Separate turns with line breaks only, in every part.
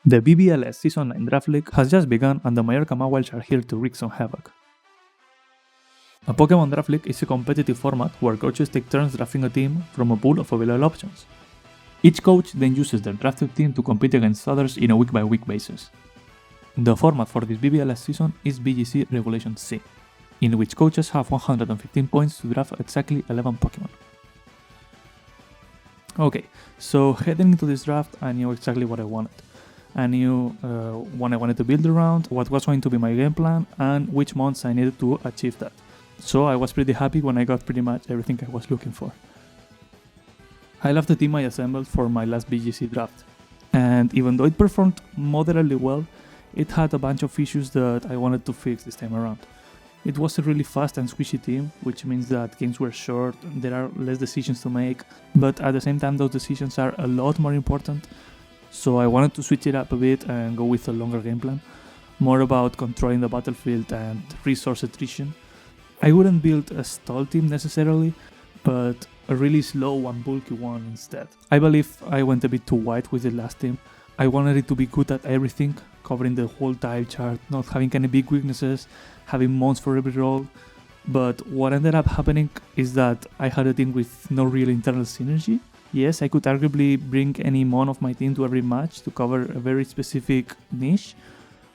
The VBL-S Season 9 Draft League has just begun and the Mallorca Mawilds are here to wreak some havoc. A Pokemon Draft League is a competitive format where coaches take turns drafting a team from a pool of available options. Each coach then uses their drafted team to compete against others in a week-by-week basis. The format for this VBL-S season is BGC Regulation C, in which coaches have 115 points to draft exactly 11 Pokemon. Okay, so heading into this draft, I knew exactly what I wanted. I knew what I wanted to build around, what was going to be my game plan, and which months I needed to achieve that. So I was pretty happy when I got pretty much everything I was looking for. I love the team I assembled for my last BGC draft, and even though it performed moderately well, it had a bunch of issues that I wanted to fix this time around. It was a really fast and squishy team, which means that games were short, there are less decisions to make, but at the same time those decisions are a lot more important, so I wanted to switch it up a bit and go with a longer game plan, more about controlling the battlefield and resource attrition. I wouldn't build a stall team necessarily, but a really slow and bulky one instead. I believe I went a bit too wide with the last team. I wanted it to be good at everything, covering the whole type chart, not having any big weaknesses, having mons for every role. But what ended up happening is that I had a team with no real internal synergy. Yes, I could arguably bring any mon of my team to every match to cover a very specific niche,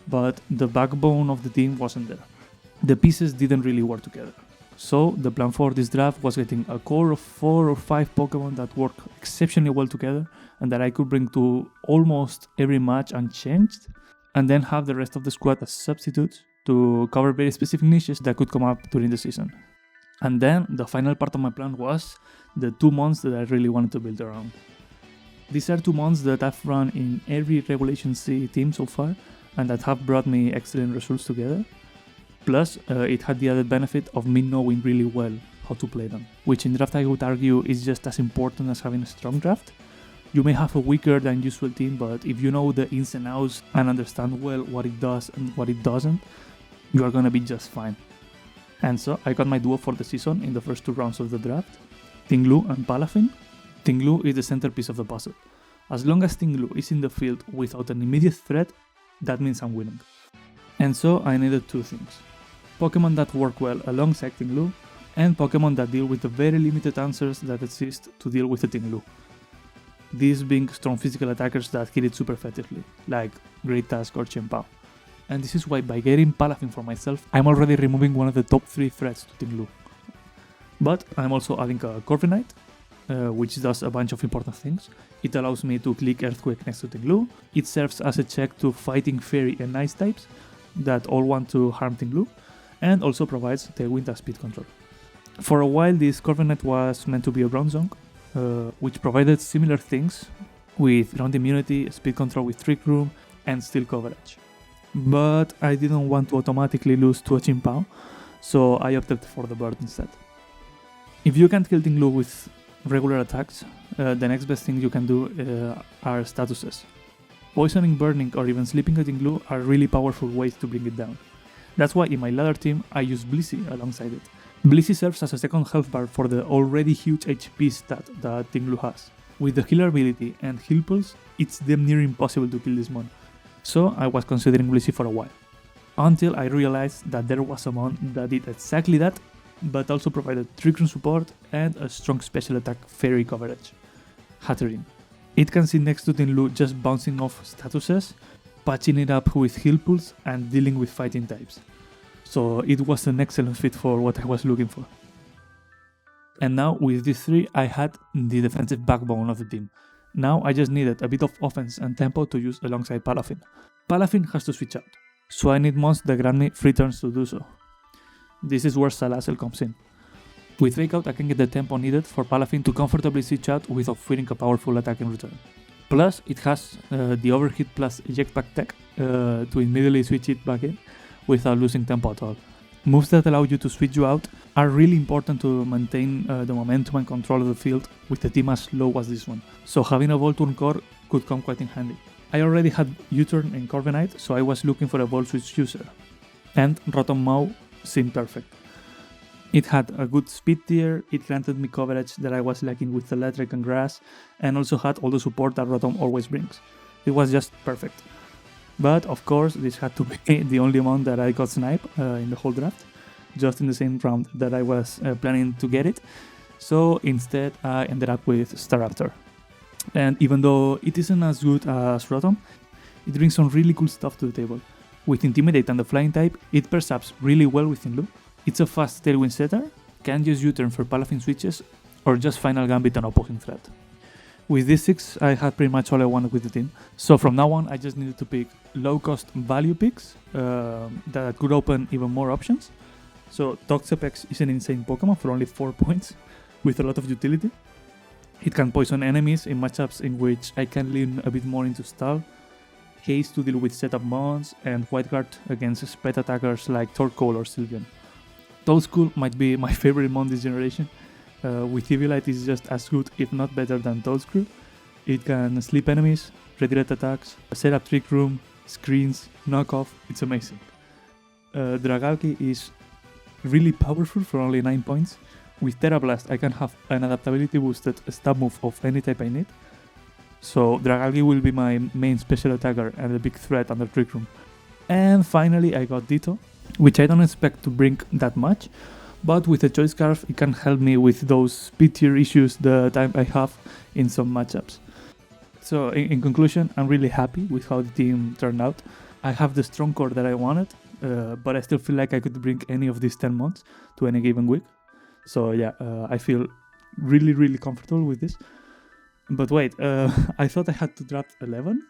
but the backbone of the team wasn't there. The pieces didn't really work together. So the plan for this draft was getting a core of 4 or 5 Pokemon that work exceptionally well together and that I could bring to almost every match unchanged, and then have the rest of the squad as substitutes to cover very specific niches that could come up during the season. And then the final part of my plan was the 2 months that I really wanted to build around. These are 2 months that I've run in every Regulation C team so far and that have brought me excellent results together. Plus, it had the added benefit of me knowing really well how to play them, which in draft I would argue is just as important as having a strong draft. You may have a weaker than usual team, but if you know the ins and outs and understand well what it does and what it doesn't, you are gonna be just fine. And so I got my duo for the season in the first 2 rounds of the draft, Ting-Lu and Palafin. Ting-Lu is the centerpiece of the puzzle. As long as Ting-Lu is in the field without an immediate threat, that means I'm winning. And so I needed 2 things. Pokemon that work well alongside Ting-Lu, and Pokemon that deal with the very limited answers that exist to deal with the Ting-Lu. These being strong physical attackers that hit it super effectively, like Great Tusk or Chien-Pao. And this is why by getting Palafin for myself, I'm already removing one of the top 3 threats to Ting-Lu. But I'm also adding a Corviknight, which does a bunch of important things. It allows me to click Earthquake next to Ting-Lu. It serves as a check to Fighting Fairy and Ice types that all want to harm Ting-Lu, and also provides Tailwind as speed control. For a while this Corviknight was meant to be a Bronzong, which provided similar things with ground immunity, speed control with Trick Room, and steel coverage. But I didn't want to automatically lose to a Chien-Pao, so I opted for the bird instead. If you can't kill Ting-Lu with regular attacks, the next best thing you can do are statuses. Poisoning, burning, or even sleeping a Ting-Lu are really powerful ways to bring it down. That's why in my ladder team I use Blissey alongside it. Blissey serves as a second health bar for the already huge HP stat that Ting-Lu has. With the healer ability and heal pulse, it's damn near impossible to kill this mon. So I was considering Blissey for a while, until I realized that there was a mon that did exactly that, but also provided Trick Room support and a strong special attack fairy coverage, Hatterene. It can sit next to Ting-Lu just bouncing off statuses, patching it up with heal pulse and dealing with fighting types. So it was an excellent fit for what I was looking for. And now with these 3 I had the defensive backbone of the team. Now I just needed a bit of offense and tempo to use alongside Palafin. Palafin has to switch out, so I need mons that grant me free turns to do so. This is where Salazzle comes in. With Fake Out I can get the tempo needed for Palafin to comfortably switch out without feeling a powerful attack in return. Plus it has the Overheat plus Eject Back tech to immediately switch it back in without losing tempo at all. Moves that allow you to switch you out are really important to maintain the momentum and control of the field with a team as low as this one, so having a Volturn core could come quite in handy. I already had U-turn and Corviknight, so I was looking for a Volt Switch user, and Rotom Mao seemed perfect. It had a good speed tier, it granted me coverage that I was lacking with Electric and Grass, and also had all the support that Rotom always brings. It was just perfect. But of course, this had to be the only amount that I got sniped in the whole draft, just in the same round that I was planning to get it. So instead, I ended up with Staraptor. And even though it isn't as good as Rotom, it brings some really cool stuff to the table. With Intimidate and the Flying type, it pairs up really well with Ting-Lu. It's a fast Tailwind setter, can use U-turn for Palafin switches, or just Final Gambit on opposing threat. With these 6, I had pretty much all I wanted with the team. So from now on, I just needed to pick low-cost value picks that could open even more options. So Toxapex is an insane Pokemon for only 4 points, with a lot of utility. It can poison enemies in matchups in which I can lean a bit more into stall, haste to deal with setup mons, and White Guard against spread attackers like Torkoal or Sylveon. Toadschool might be my favorite mon this generation. With Eviolite is just as good, if not better than Toadscrew. It can sleep enemies, redirect attacks, set up Trick Room, screens, knock off, it's amazing. Dragalge is really powerful for only 9 points. With Terra Blast I can have an adaptability boosted stab move of any type I need. So Dragalge will be my main special attacker and a big threat under Trick Room. And finally I got Ditto, which I don't expect to bring that much, but with a Choice Scarf it can help me with those speed tier issues that I have in some matchups. So in conclusion, I'm really happy with how the team turned out. I have the strong core that I wanted, but I still feel like I could bring any of these 10 months to any given week. So yeah, I feel really comfortable with this. But wait, I thought I had to draft 11?